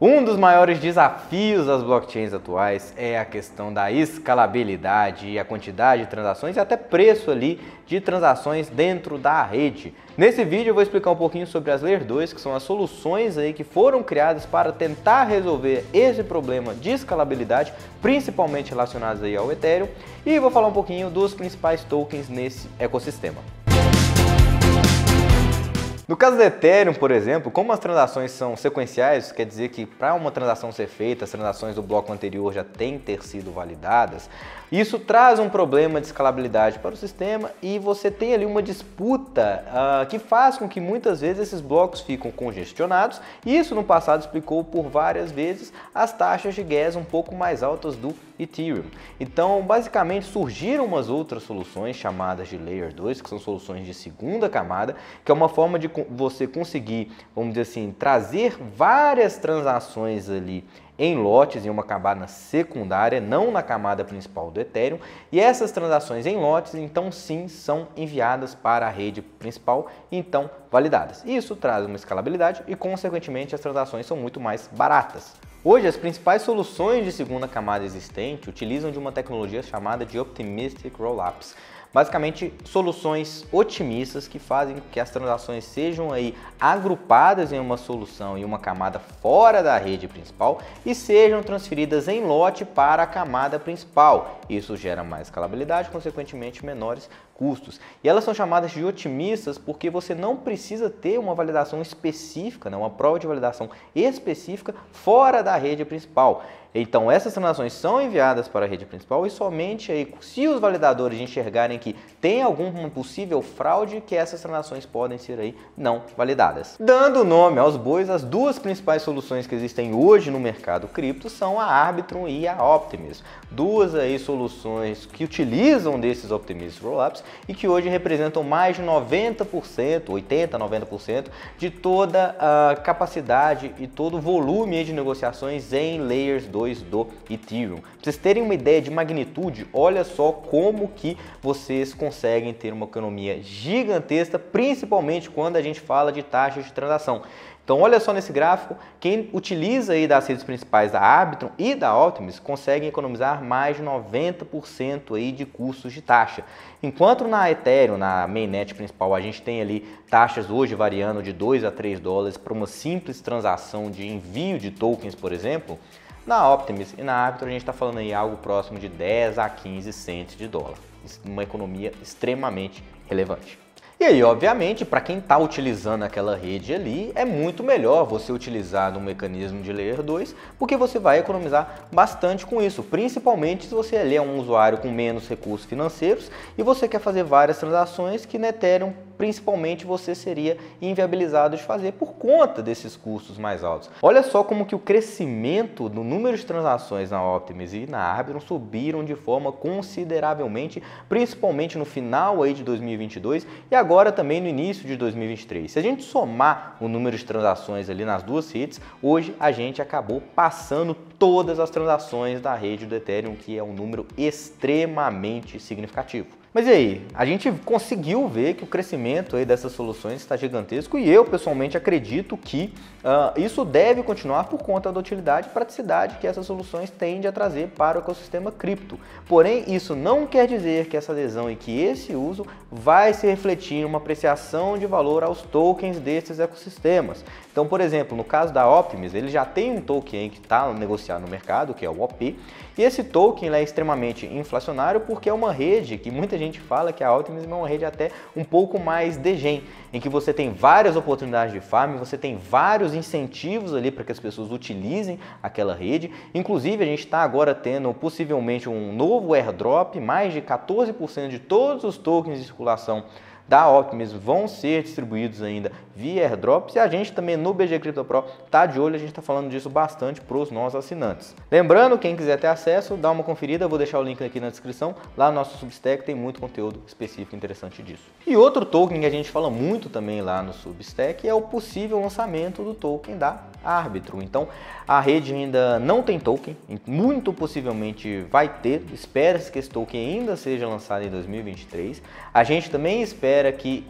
Um dos maiores desafios das blockchains atuais é a questão da escalabilidade e a quantidade de transações e até preço ali de transações dentro da rede. Nesse vídeo eu vou explicar um pouquinho sobre as Layer 2, que são as soluções aí que foram criadas para tentar resolver esse problema de escalabilidade, principalmente relacionados aí ao Ethereum, e vou falar um pouquinho dos principais tokens nesse ecossistema. No caso do Ethereum, por exemplo, como as transações são sequenciais, quer dizer que para uma transação ser feita, as transações do bloco anterior já têm que ter sido validadas, isso traz um problema de escalabilidade para o sistema e você tem ali uma disputa que faz com que muitas vezes esses blocos ficam congestionados, e isso no passado explicou por várias vezes as taxas de gas um pouco mais altas do Ethereum. Então, basicamente, surgiram umas outras soluções chamadas de Layer 2, que são soluções de segunda camada, que é uma forma de você conseguir, vamos dizer assim, trazer várias transações ali em lotes, em uma camada secundária, não na camada principal do Ethereum, e essas transações em lotes, então sim, são enviadas para a rede principal e então validadas. Isso traz uma escalabilidade e, consequentemente, as transações são muito mais baratas. Hoje, as principais soluções de segunda camada existente utilizam de uma tecnologia chamada de Optimistic Rollups. Basicamente, soluções otimistas que fazem com que as transações sejam aí agrupadas em uma solução e uma camada fora da rede principal e sejam transferidas em lote para a camada principal. Isso gera mais escalabilidade, consequentemente menores custos. E elas são chamadas de otimistas porque você não precisa ter uma validação específica, uma prova de validação específica fora da rede principal. Então essas transações são enviadas para a rede principal e somente aí, se os validadores enxergarem que tem alguma possível fraude, que essas transações podem ser aí não validadas. Dando nome aos bois, as duas principais soluções que existem hoje no mercado cripto são a Arbitrum e a Optimism. Duas aí soluções que utilizam desses Optimistic Rollups e que hoje representam mais de 90%, 80%, 90% de toda a capacidade e todo o volume de negociações em Layers 2 do Ethereum. Para vocês terem uma ideia de magnitude, olha só como que vocês conseguem ter uma economia gigantesca, principalmente quando a gente fala de taxas de transação. Então olha só nesse gráfico, quem utiliza aí das redes principais da Arbitrum e da Optimism consegue economizar mais de 90% aí de custos de taxa. Enquanto na Ethereum, na mainnet principal, a gente tem ali taxas hoje variando de 2 a 3 dólares para uma simples transação de envio de tokens, por exemplo, na Optimism e na Arbitrum a gente está falando aí algo próximo de 10 a 15 cents de dólar. Uma economia extremamente relevante. E aí, obviamente, para quem está utilizando aquela rede ali, é muito melhor você utilizar um mecanismo de Layer 2, porque você vai economizar bastante com isso, principalmente se você ali é um usuário com menos recursos financeiros e você quer fazer várias transações que no Ethereum, principalmente, você seria inviabilizado de fazer por conta desses custos mais altos. Olha só como que o crescimento do número de transações na Optimism e na Arbitrum subiram de forma consideravelmente, principalmente no final aí de 2022 e agora também no início de 2023. Se a gente somar o número de transações ali nas duas redes, hoje a gente acabou passando todas as transações da rede do Ethereum, que é um número extremamente significativo. Mas e aí, a gente conseguiu ver que o crescimento aí dessas soluções está gigantesco e eu pessoalmente acredito que isso deve continuar por conta da utilidade e praticidade que essas soluções tendem a trazer para o ecossistema cripto. Porém, isso não quer dizer que essa adesão e que esse uso vai se refletir em uma apreciação de valor aos tokens desses ecossistemas. Então, por exemplo, no caso da Optimism, ele já tem um token que está negociado no mercado, que é o OP, e esse token é extremamente inflacionário porque é uma rede que muita gente fala que a Optimism é uma rede até um pouco mais degen, em que você tem várias oportunidades de farm, você tem vários incentivos ali para que as pessoas utilizem aquela rede. Inclusive, a gente está agora tendo possivelmente um novo airdrop, mais de 14% de todos os tokens de circulação da Optimism vão ser distribuídos ainda via airdrops e a gente também no BG Crypto Pro tá de olho, a gente está falando disso bastante para os nossos assinantes. Lembrando, quem quiser ter acesso, dá uma conferida, eu vou deixar o link aqui na descrição, lá no nosso Substack tem muito conteúdo específico interessante disso. E outro token que a gente fala muito também lá no Substack é o possível lançamento do token da Arbitrum. Então a rede ainda não tem token, muito possivelmente vai ter, espera-se que esse token ainda seja lançado em 2023. A gente também espera que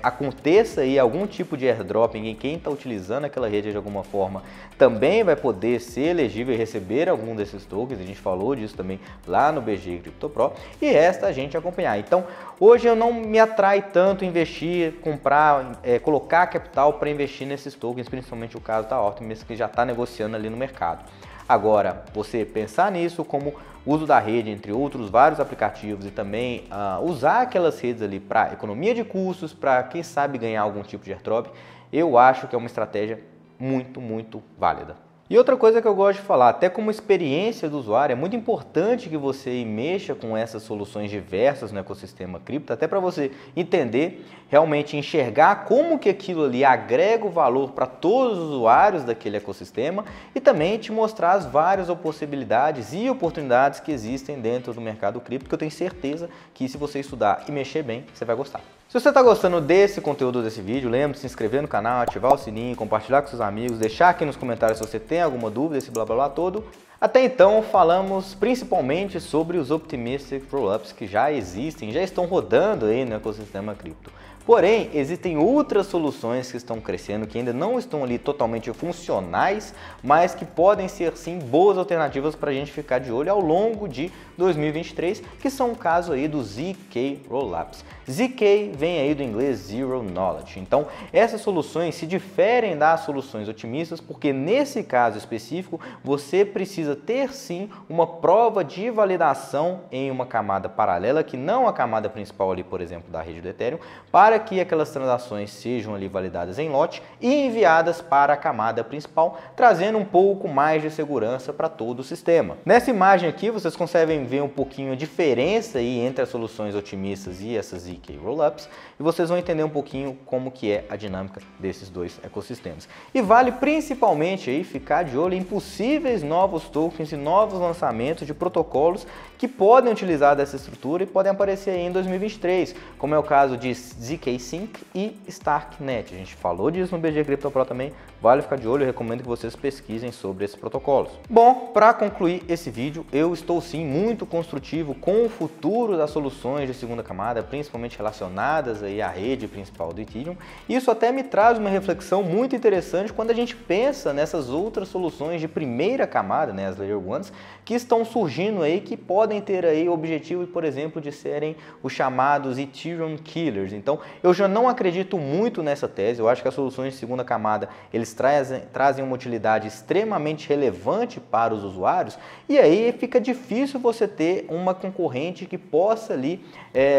aconteça aí algum tipo de airdropping em quem está utilizando aquela rede de alguma forma, também vai poder ser elegível e receber algum desses tokens. A gente falou disso também lá no BG Crypto Pro, e resta a gente acompanhar. Então, hoje eu não me atrai tanto investir, comprar, colocar capital para investir nesses tokens, principalmente o caso da Optimus, que já está negociando ali no mercado. Agora, você pensar nisso como uso da rede, entre outros vários aplicativos, e também usar aquelas redes ali para economia de custos, para quem sabe ganhar algum tipo de airdrop, eu acho que é uma estratégia muito válida. E outra coisa que eu gosto de falar, até como experiência do usuário, é muito importante que você mexa com essas soluções diversas no ecossistema cripto, até para você entender, realmente enxergar como que aquilo ali agrega o valor para todos os usuários daquele ecossistema, e também te mostrar as várias possibilidades e oportunidades que existem dentro do mercado cripto, que eu tenho certeza que se você estudar e mexer bem, você vai gostar. Se você está gostando desse conteúdo, desse vídeo, lembre de se inscrever no canal, ativar o sininho, compartilhar com seus amigos, deixar aqui nos comentários se você tem alguma dúvida, esse blá blá blá todo. Até então, falamos principalmente sobre os Optimistic Rollups que já existem, já estão rodando aí no ecossistema cripto. Porém, existem outras soluções que estão crescendo, que ainda não estão ali totalmente funcionais, mas que podem ser sim boas alternativas para a gente ficar de olho ao longo de 2023, que são o caso aí do ZK Rollups. ZK vem aí do inglês Zero Knowledge. Então, essas soluções se diferem das soluções otimistas, porque nesse caso específico, você precisa ter sim uma prova de validação em uma camada paralela, que não a camada principal ali, por exemplo, da rede do Ethereum, para que aquelas transações sejam ali validadas em lote e enviadas para a camada principal, trazendo um pouco mais de segurança para todo o sistema. Nessa imagem aqui, vocês conseguem ver um pouquinho a diferença aí entre as soluções otimistas e essas ZK Rollups, e vocês vão entender um pouquinho como que é a dinâmica desses dois ecossistemas. E vale principalmente aí ficar de olho em possíveis novos tokens e novos lançamentos de protocolos que podem utilizar dessa estrutura e podem aparecer aí em 2023, como é o caso de ZK Sync e Starknet. A gente falou disso no BG Crypto Pro também, vale ficar de olho, eu recomendo que vocês pesquisem sobre esses protocolos. Bom, para concluir esse vídeo, eu estou sim muito construtivo com o futuro das soluções de segunda camada, principalmente relacionadas aí à rede principal do Ethereum. Isso até me traz uma reflexão muito interessante quando a gente pensa nessas outras soluções de primeira camada, né, as Layer 1s, que estão surgindo aí, que podem ter aí o objetivo, por exemplo, de serem os chamados Ethereum Killers. Então, eu já não acredito muito nessa tese. Eu acho que as soluções de segunda camada, eles trazem uma utilidade extremamente relevante para os usuários, e aí fica difícil você ter uma concorrente que possa ali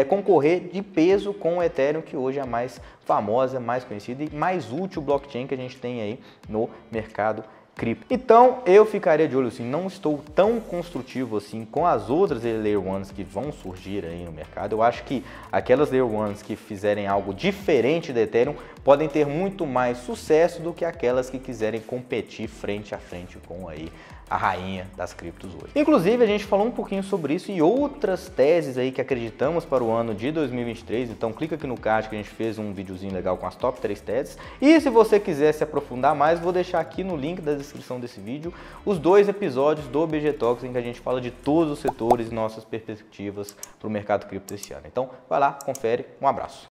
concorrer de peso com o Ethereum, que hoje é a mais famosa, mais conhecida e mais útil blockchain que a gente tem aí no mercado cripto. Então eu ficaria de olho assim, não estou tão construtivo assim com as outras Layer 1s que vão surgir aí no mercado. Eu acho que aquelas Layer 1s que fizerem algo diferente da Ethereum podem ter muito mais sucesso do que aquelas que quiserem competir frente a frente com aí a rainha das criptos hoje. Inclusive, a gente falou um pouquinho sobre isso e outras teses aí que acreditamos para o ano de 2023, então clica aqui no card que a gente fez um videozinho legal com as top 3 teses. E se você quiser se aprofundar mais, vou deixar aqui no link da descrição desse vídeo os 2 episódios do BG Talks em que a gente fala de todos os setores e nossas perspectivas para o mercado cripto esse ano. Então, vai lá, confere, um abraço.